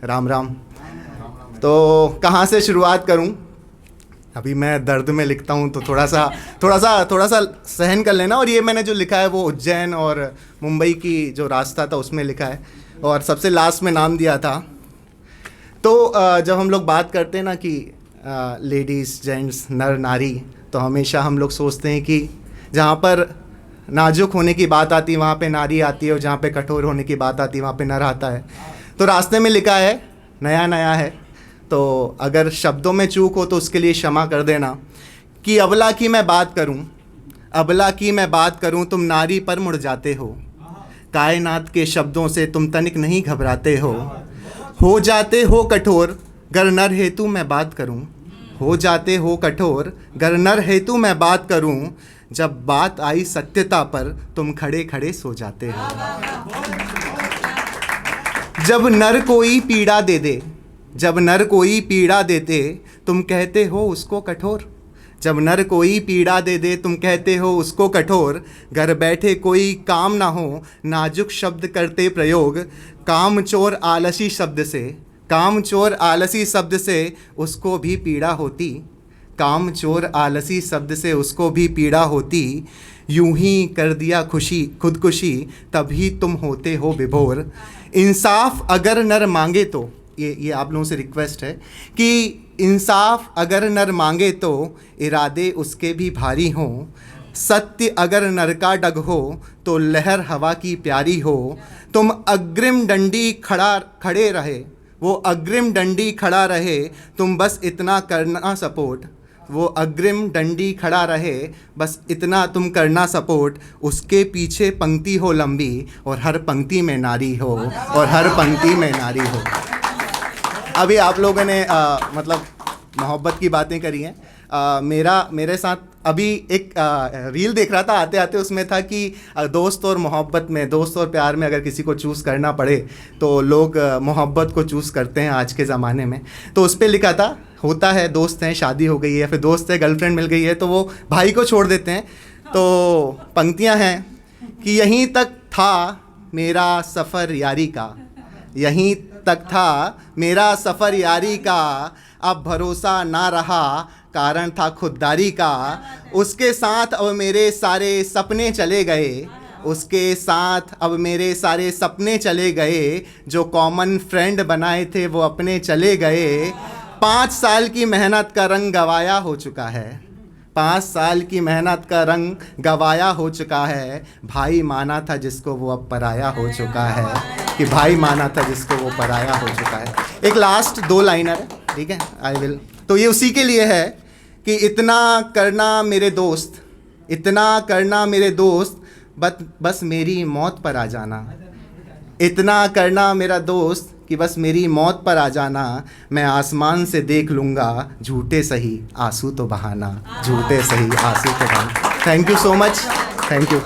राम राम। तो कहाँ से शुरुआत करूँ? अभी मैं दर्द में लिखता हूँ तो थोड़ा सा सहन कर लेना। और ये मैंने जो लिखा है वो उज्जैन और मुंबई की जो रास्ता था उसमें लिखा है और सबसे लास्ट में नाम दिया था। तो जब हम लोग बात करते हैं ना कि लेडीज़ जेंट्स नर नारी, तो हमेशा हम लोग सोचते हैं कि जहाँ पर नाजुक होने की बात आती है वहाँ पे नारी आती है और जहाँ पे कठोर होने की बात आती है वहाँ पे नर आता है। तो रास्ते में लिखा है, नया नया है, तो अगर शब्दों में चूक हो तो उसके लिए क्षमा कर देना। कि अबला की मैं बात करूं, अबला की मैं बात करूं, तुम नारी पर मुड़ जाते हो। कायनात के शब्दों से तुम तनिक नहीं घबराते हो जाते हो कठोर गर नर हेतु मैं बात करूं। हो जाते हो कठोर गर नर हेतु मैं बात करूं। जब बात आई सत्यता पर तुम खड़े खड़े सो जाते हो। जब नर कोई पीड़ा दे दे, जब नर कोई पीड़ा देते तुम कहते हो उसको कठोर। जब नर कोई पीड़ा दे दे तुम कहते हो उसको कठोर। घर बैठे कोई काम ना हो नाजुक शब्द करते प्रयोग। काम चोर आलसी शब्द से, काम चोर आलसी शब्द से उसको भी पीड़ा होती। काम चोर आलसी शब्द से उसको भी पीड़ा होती। यूं ही कर दिया खुशी खुदकुशी तभी तुम होते हो विभोर। इंसाफ अगर नर मांगे तो, ये आप लोगों से रिक्वेस्ट है कि इंसाफ अगर नर मांगे तो इरादे उसके भी भारी हों। सत्य अगर नर का डग हो तो लहर हवा की प्यारी हो। तुम अग्रिम डंडी खड़े रहे, वो अग्रिम डंडी खड़ा रहे, तुम बस इतना करना सपोर्ट। वो अग्रिम डंडी खड़ा रहे, बस इतना तुम करना सपोर्ट। उसके पीछे पंक्ति हो लंबी और हर पंक्ति में नारी हो, और हर पंक्ति में नारी हो। अभी आप लोगों ने मतलब मोहब्बत की बातें करी हैं। मेरे साथ अभी एक रील देख रहा था आते आते, उसमें था कि दोस्त और मोहब्बत में, दोस्त और प्यार में अगर किसी को चूज़ करना पड़े तो लोग मोहब्बत को चूज़ करते हैं आज के ज़माने में। तो उस पर लिखा था, होता है दोस्त हैं शादी हो गई है, फिर दोस्त है गर्लफ्रेंड मिल गई है तो वो भाई को छोड़ देते हैं। तो पंक्तियाँ हैं कि यहीं तक था मेरा सफ़र यारी का, यहीं तक था मेरा सफ़र यारी का, अब भरोसा ना रहा कारण था खुददारी का। उसके साथ अब मेरे सारे सपने चले गए, उसके साथ अब मेरे सारे सपने चले गए। जो कॉमन फ्रेंड बनाए थे वो अपने चले गए। 5 साल की मेहनत का रंग गवाया हो चुका है, 5 साल की मेहनत का रंग गवाया हो चुका है। भाई माना था जिसको वो अब पराया हो चुका है, कि भाई माना था जिसको वो पराया हो चुका है। एक लास्ट 2 लाइनर है, ठीक है, आई विल। तो ये उसी के लिए है कि इतना करना मेरे दोस्त, इतना करना मेरे दोस्त, बस मेरी मौत पर आ जाना। इतना करना मेरा दोस्त कि बस मेरी मौत पर आ जाना। मैं आसमान से देख लूँगा झूठे सही आंसू तो बहाना, झूठे सही आंसू तो बहाना। Thank you so much, thank you.